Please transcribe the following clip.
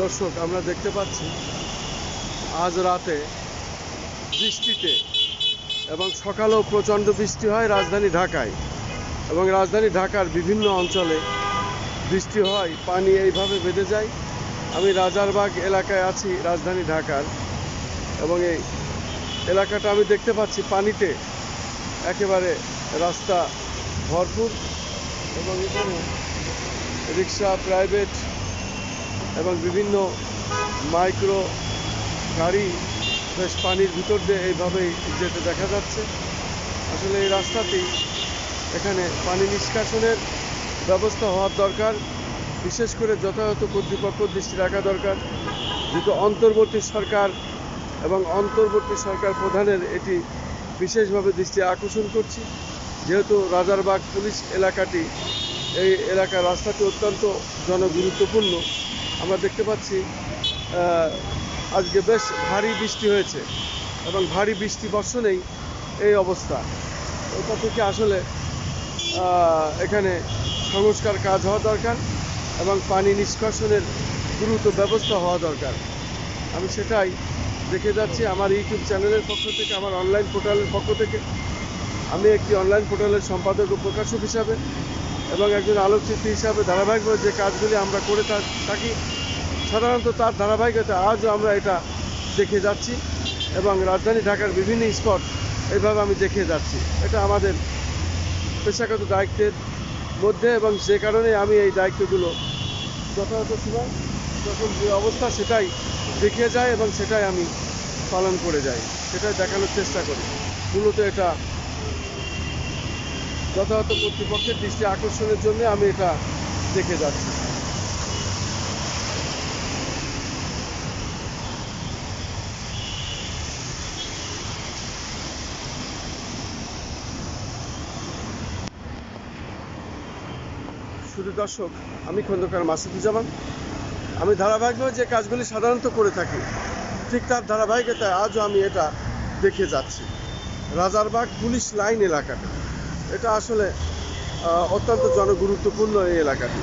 দর্শক, আমরা দেখতে পাচ্ছি আজ রাতে বৃষ্টিতে এবং সকালেও প্রচণ্ড বৃষ্টি হয় রাজধানী ঢাকায়, এবং রাজধানী ঢাকার বিভিন্ন অঞ্চলে বৃষ্টি হয়, পানি এইভাবে বেঁধে যায়। আমি রাজারবাগ এলাকায় আছি রাজধানী ঢাকার, এবং এই এলাকাটা আমি দেখতে পাচ্ছি পানিতে একেবারে রাস্তা ভরপুর, এবং এখানে রিক্সা, প্রাইভেট এবং বিভিন্ন মাইক্রো গাড়ি বেশ পানির ভিতর দিয়ে এইভাবেই যেতে দেখা যাচ্ছে। আসলে এই রাস্তাটি এখানে পানি নিষ্কাশনের ব্যবস্থা হওয়ার দরকার, বিশেষ করে যথাযথ কর্তৃপক্ষ দৃষ্টি রাখা দরকার। যেহেতু অন্তর্বর্তী সরকার এবং অন্তর্বর্তী সরকার প্রধানের এটি বিশেষভাবে দৃষ্টি আকর্ষণ করছি, যেহেতু রাজারবাগ পুলিশ এলাকাটি, এই এলাকার রাস্তাটি অত্যন্ত জনগুরুত্বপূর্ণ। আমরা দেখতে পাচ্ছি আজকে বেশ ভারী বৃষ্টি হয়েছে, এবং ভারী বৃষ্টি বর্ষণেই এই অবস্থা। এটা থেকে আসলে এখানে সংস্কার কাজ হওয়া দরকার এবং পানি নিষ্কাশনের দ্রুত ব্যবস্থা হওয়া দরকার। আমি সেটাই দেখে যাচ্ছি আমার ইউটিউব চ্যানেলের পক্ষ থেকে, আমার অনলাইন পোর্টালের পক্ষ থেকে। আমি একটি অনলাইন পোর্টালের সম্পাদক ও প্রকাশক হিসাবে এবং একজন আলোকচিত্রী হিসাবে ধারাবাহিকভাবে যে কাজগুলি আমরা করে থাকি, সাধারণত তার ধারাবাহিকতা আজও আমরা এটা দেখে যাচ্ছি, এবং রাজধানী ঢাকার বিভিন্ন স্পট এইভাবে আমি দেখে যাচ্ছি। এটা আমাদের পেশাগত দায়িত্বের মধ্যে, এবং সে কারণে আমি এই দায়িত্বগুলো যথাযথ সময় যখন যে অবস্থা সেটাই দেখে যাই এবং সেটাই আমি পালন করে যাই, সেটাই দেখানোর চেষ্টা করি। মূলত এটা যথাযথ কর্তৃপক্ষের দৃষ্টি আকর্ষণের জন্য আমি এটা দেখে যাচ্ছি। শুধু দর্শক, আমি খন্দকার মাসুদুজ্জামান। আমি ধারাবাহিকভাবে যে কাজগুলি সাধারণত করে থাকি, ঠিক তার ধারাবাহিকতায় আজও আমি এটা দেখে যাচ্ছি। রাজারবাগ পুলিশ লাইন এলাকাটা, এটা আসলে অত্যন্ত জনগুরুত্বপূর্ণ এই এলাকাটি।